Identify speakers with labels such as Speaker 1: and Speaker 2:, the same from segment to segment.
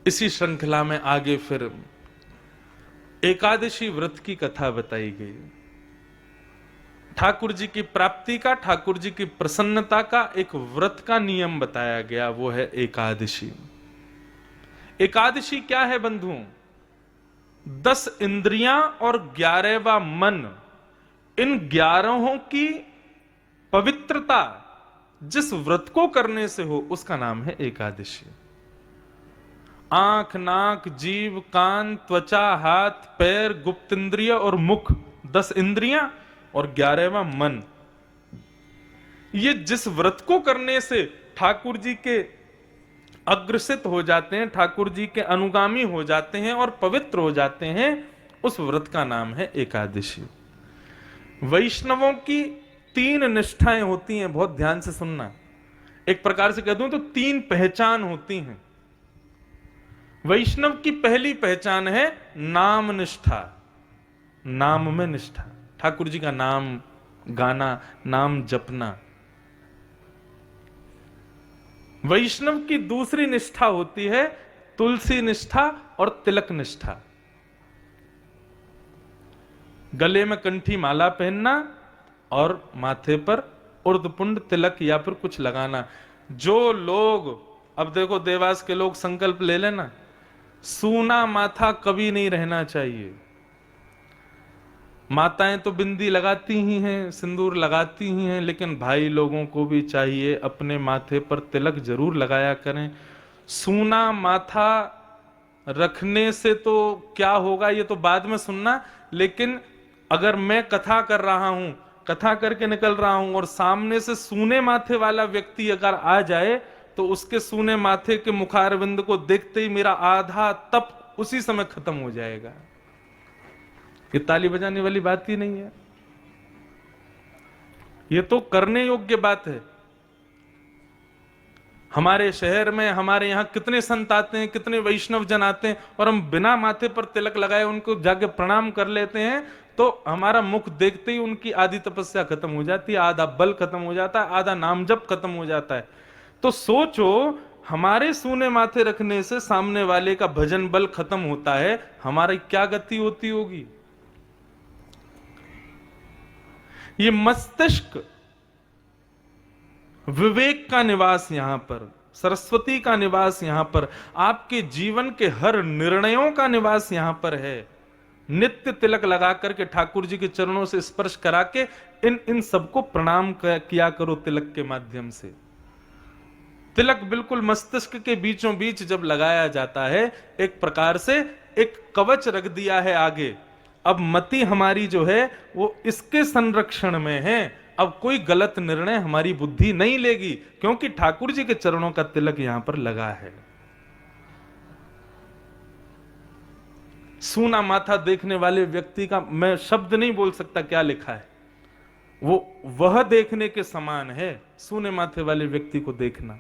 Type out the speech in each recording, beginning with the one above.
Speaker 1: इसी श्रृंखला में आगे फिर एकादशी व्रत की कथा बताई गई। ठाकुर जी की प्राप्ति का, ठाकुर जी की प्रसन्नता का एक व्रत का नियम बताया गया, वो है एकादशी। एकादशी क्या है बंधुओं? 10 इंद्रियां और 11वां मन, इन 11 की पवित्रता जिस व्रत को करने से हो उसका नाम है एकादशी। आंख, नाक, जीव, कान, त्वचा, हाथ, पैर, गुप्त इंद्रिय और मुख, 10 इंद्रियां और 11वां मन, ये जिस व्रत को करने से ठाकुर जी के अग्रसित हो जाते हैं, ठाकुर जी के अनुगामी हो जाते हैं और पवित्र हो जाते हैं, उस व्रत का नाम है एकादशी। वैष्णवों की 3 निष्ठाएं होती हैं, बहुत ध्यान से सुनना। एक प्रकार से कह दूं तो 3 पहचान होती हैं। वैष्णव की पहली पहचान है नाम निष्ठा, नाम में निष्ठा, ठाकुर जी का नाम गाना, नाम जपना। वैष्णव की दूसरी निष्ठा होती है तुलसी निष्ठा और तिलक निष्ठा। गले में कंठी माला पहनना और माथे पर उर्धपुंड तिलक या फिर कुछ लगाना। जो लोग, अब देखो देवास के लोग संकल्प ले लेना, सूना माथा कभी नहीं रहना चाहिए। माताएं तो बिंदी लगाती ही हैं, सिंदूर लगाती ही हैं, लेकिन भाई लोगों को भी चाहिए अपने माथे पर तिलक जरूर लगाया करें। सूना माथा रखने से तो क्या होगा ये तो बाद में सुनना, लेकिन अगर मैं कथा कर रहा हूं, कथा करके निकल रहा हूं और सामने से सूने माथे वाला व्यक्ति अगर आ जाए तो उसके सूने माथे के मुखारविंद को देखते ही मेरा आधा तप उसी समय खत्म हो जाएगा। ये ताली बजाने वाली बात ही नहीं है, ये तो करने योग्य बात है। हमारे शहर में, हमारे यहां कितने संत आते हैं, कितने वैष्णव जन आते हैं, और हम बिना माथे पर तिलक लगाए उनको जाके प्रणाम कर लेते हैं, तो हमारा मुख देखते ही उनकी आधी तपस्या खत्म हो जाती है, आधा बल खत्म हो जाता है, आधा नाम जप खत्म हो जाता है। तो सोचो, हमारे सूने माथे रखने से सामने वाले का भजन बल खत्म होता है, हमारी क्या गति होती होगी। ये मस्तिष्क, विवेक का निवास यहां पर, सरस्वती का निवास यहां पर, आपके जीवन के हर निर्णयों का निवास यहां पर है। नित्य तिलक लगा करके ठाकुर जी के चरणों से स्पर्श करा के इन सबको प्रणाम किया करो तिलक के माध्यम से। तिलक बिल्कुल मस्तिष्क के बीचों बीच जब लगाया जाता है, एक प्रकार से एक कवच रख दिया है आगे। अब मति हमारी जो है वो इसके संरक्षण में है, अब कोई गलत निर्णय हमारी बुद्धि नहीं लेगी, क्योंकि ठाकुर जी के चरणों का तिलक यहां पर लगा है। सूना माथा देखने वाले व्यक्ति का मैं शब्द नहीं बोल सकता क्या लिखा है, वो वह देखने के समान है, सूने माथे वाले व्यक्ति को देखना।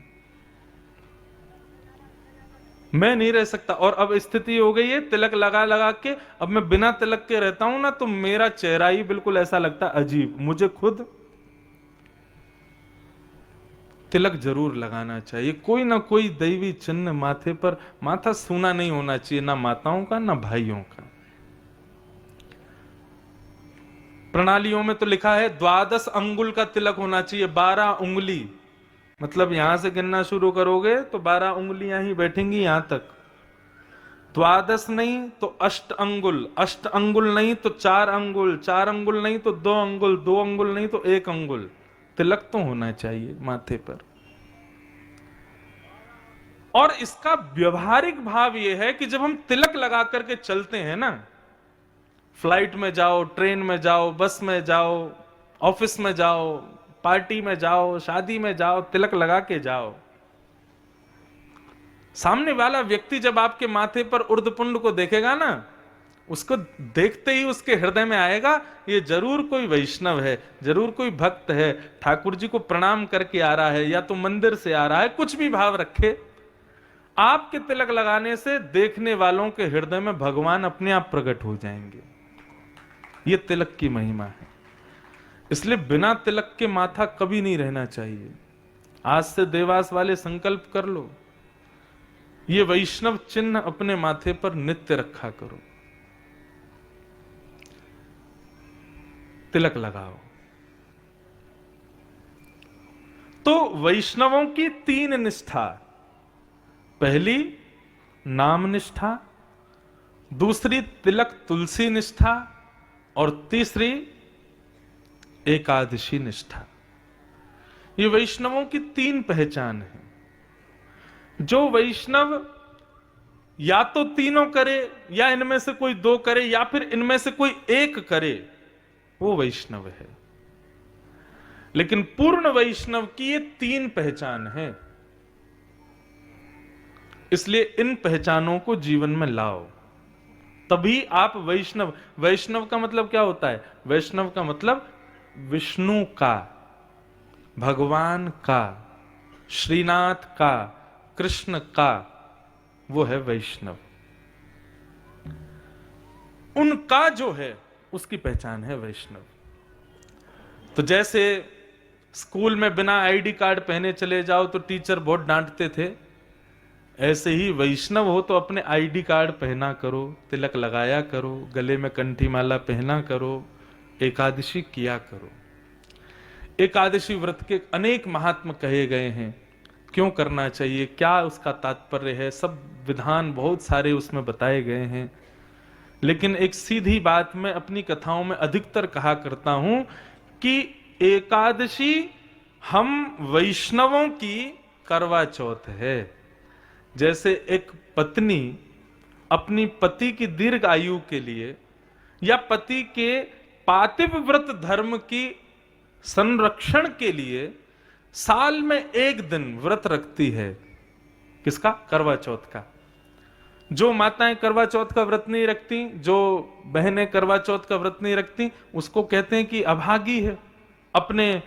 Speaker 1: मैं नहीं रह सकता। और अब स्थिति हो गई है तिलक लगा लगा के, अब मैं बिना तिलक के रहता हूं ना, तो मेरा चेहरा ही बिल्कुल ऐसा लगता है अजीब। मुझे खुद तिलक जरूर लगाना चाहिए, कोई ना कोई दैवी चिन्ह माथे पर। माथा सूना नहीं होना चाहिए, ना माताओं का ना भाइयों का। प्रणालियों में तो लिखा है 12 अंगुल का तिलक होना चाहिए, 12 उंगली, मतलब यहां से गिनना शुरू करोगे तो 12 उंगलियां ही बैठेंगी यहां तक। 12 नहीं तो 8 अंगुल, 8 अंगुल नहीं तो 4 अंगुल, 4 अंगुल नहीं तो 2 अंगुल, 2 अंगुल नहीं तो 1 अंगुल, तिलक तो होना चाहिए माथे पर। और इसका व्यवहारिक भाव यह है कि जब हम तिलक लगा करके चलते हैं ना, फ्लाइट में जाओ, ट्रेन में जाओ, बस में जाओ, ऑफिस में जाओ, पार्टी में जाओ, शादी में जाओ, तिलक लगा के जाओ। सामने वाला व्यक्ति जब आपके माथे पर उर्धपुंड को देखेगा ना, उसको देखते ही उसके हृदय में आएगा ये जरूर कोई वैष्णव है, जरूर कोई भक्त है, ठाकुर जी को प्रणाम करके आ रहा है, या तो मंदिर से आ रहा है, कुछ भी भाव रखे। आपके तिलक लगाने से देखने वालों के हृदय में भगवान अपने आप प्रकट हो जाएंगे। ये तिलक की महिमा है। इसलिए बिना तिलक के माथा कभी नहीं रहना चाहिए। आज से देवास वाले संकल्प कर लो, ये वैष्णव चिन्ह अपने माथे पर नित्य रखा करो, तिलक लगाओ। तो वैष्णवों की 3 निष्ठा, पहली नाम निष्ठा, दूसरी तिलक तुलसी निष्ठा, और तीसरी एकादशी निष्ठा। ये वैष्णवों की 3 पहचान है। जो वैष्णव या तो तीनों करे, या इनमें से कोई 2 करे, या फिर इनमें से कोई एक करे, वो वैष्णव है। लेकिन पूर्ण वैष्णव की ये 3 पहचान है। इसलिए इन पहचानों को जीवन में लाओ, तभी आप वैष्णव। वैष्णव का मतलब क्या होता है? वैष्णव का मतलब विष्णु का, भगवान का, श्रीनाथ का, कृष्ण का, वो है वैष्णव। उनका जो है उसकी पहचान है वैष्णव। तो जैसे स्कूल में बिना आईडी कार्ड पहने चले जाओ तो टीचर बहुत डांटते थे, ऐसे ही वैष्णव हो तो अपने आईडी कार्ड पहना करो, तिलक लगाया करो, गले में कंठी माला पहना करो, एकादशी किया करो। एकादशी व्रत के अनेक महात्म कहे गए हैं, क्यों करना चाहिए, क्या उसका तात्पर्य है, सब विधान बहुत सारे उसमें बताए गए हैं। लेकिन एक सीधी बात मैं अपनी कथाओं में अधिकतर कहा करता हूं कि एकादशी हम वैष्णवों की करवा चौथ है। जैसे एक पत्नी अपनी पति की दीर्घ आयु के लिए या पति के पातिव व्रत धर्म की संरक्षण के लिए साल में एक दिन व्रत रखती है। किसका? करवा चौथ का। जो माताएं करवा चौथ का व्रत नहीं रखती, जो बहनें करवा चौथ का व्रत नहीं रखती, उसको कहते हैं कि अभागी है, अपने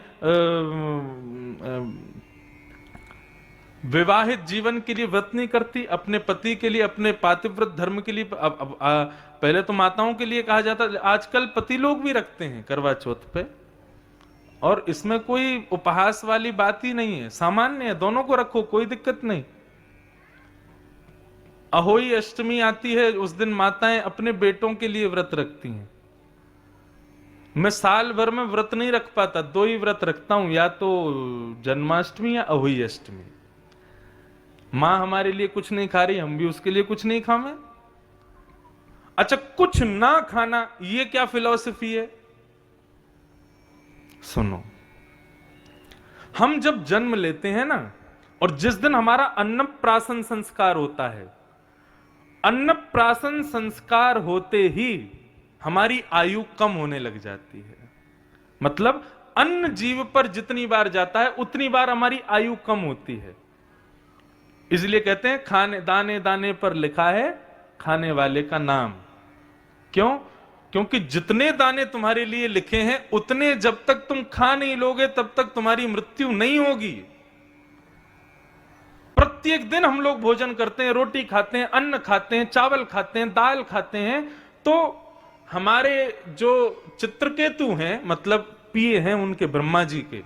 Speaker 1: विवाहित जीवन के लिए व्रत नहीं करती, अपने पति के लिए, अपने पातिव्रत धर्म के लिए। पहले तो माताओं के लिए कहा जाता, आजकल पति लोग भी रखते हैं करवा चौथ पे, और इसमें कोई उपहास वाली बात ही नहीं है, सामान्य है, दोनों को रखो, कोई दिक्कत नहीं। अहोई अष्टमी आती है, उस दिन माताएं अपने बेटों के लिए व्रत रखती हैं। मैं साल भर में व्रत नहीं रख पाता, 2 ही व्रत रखता हूं, या तो जन्माष्टमी या अहोई अष्टमी। मां हमारे लिए कुछ नहीं खा रही, हम भी उसके लिए कुछ नहीं खावे। अच्छा, कुछ ना खाना, ये क्या फिलॉसफी है? सुनो, हम जब जन्म लेते हैं ना, और जिस दिन हमारा अन्नप्राशन संस्कार होता है, अन्नप्राशन संस्कार होते ही हमारी आयु कम होने लग जाती है। मतलब अन्न जीव पर जितनी बार जाता है उतनी बार हमारी आयु कम होती है। इसलिए कहते हैं खाने दाने दाने पर लिखा है खाने वाले का नाम। क्यों? क्योंकि जितने दाने तुम्हारे लिए लिखे हैं उतने जब तक तुम खा नहीं लोगे तब तक तुम्हारी मृत्यु नहीं होगी। प्रत्येक दिन हम लोग भोजन करते हैं, रोटी खाते हैं, अन्न खाते हैं, चावल खाते हैं, दाल खाते हैं। तो हमारे जो चित्रकेतु हैं, मतलब पिए हैं उनके, ब्रह्मा जी के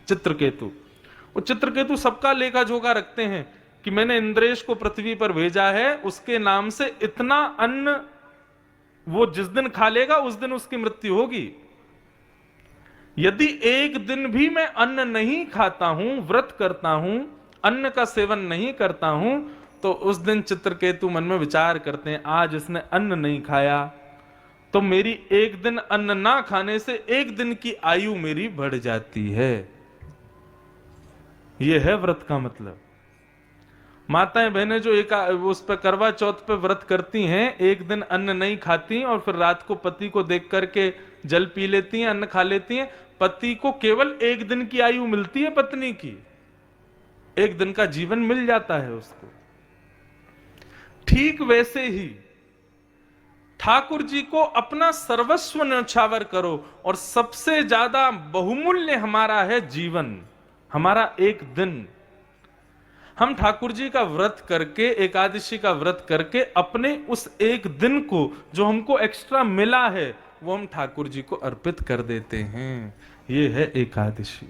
Speaker 1: चित्रकेतु, वो चित्रकेतु सबका लेखा जोखा रखते हैं कि मैंने इंद्रेश को पृथ्वी पर भेजा है, उसके नाम से इतना अन्न वो जिस दिन खा लेगा उस दिन उसकी मृत्यु होगी। यदि एक दिन भी मैं अन्न नहीं खाता हूं, व्रत करता हूं, अन्न का सेवन नहीं करता हूं, तो उस दिन चित्रकेतु मन में विचार करते हैं आज इसने अन्न नहीं खाया, तो मेरी एक दिन अन्न ना खाने से एक दिन की आयु मेरी बढ़ जाती है। यह है व्रत का मतलब। माताएं बहनें जो उस पर करवा चौथ पे व्रत करती हैं, एक दिन अन्न नहीं खाती और फिर रात को पति को देख करके जल पी लेती हैं, अन्न खा लेती हैं, पति को केवल एक दिन की आयु मिलती है, पत्नी की एक दिन का जीवन मिल जाता है उसको। ठीक वैसे ही ठाकुर जी को अपना सर्वस्व न्यौछावर करो, और सबसे ज्यादा बहुमूल्य हमारा है जीवन, हमारा एक दिन। हम ठाकुर जी का व्रत करके, एकादशी का व्रत करके अपने उस एक दिन को जो हमको एक्स्ट्रा मिला है वो हम ठाकुर जी को अर्पित कर देते हैं। ये है एकादशी।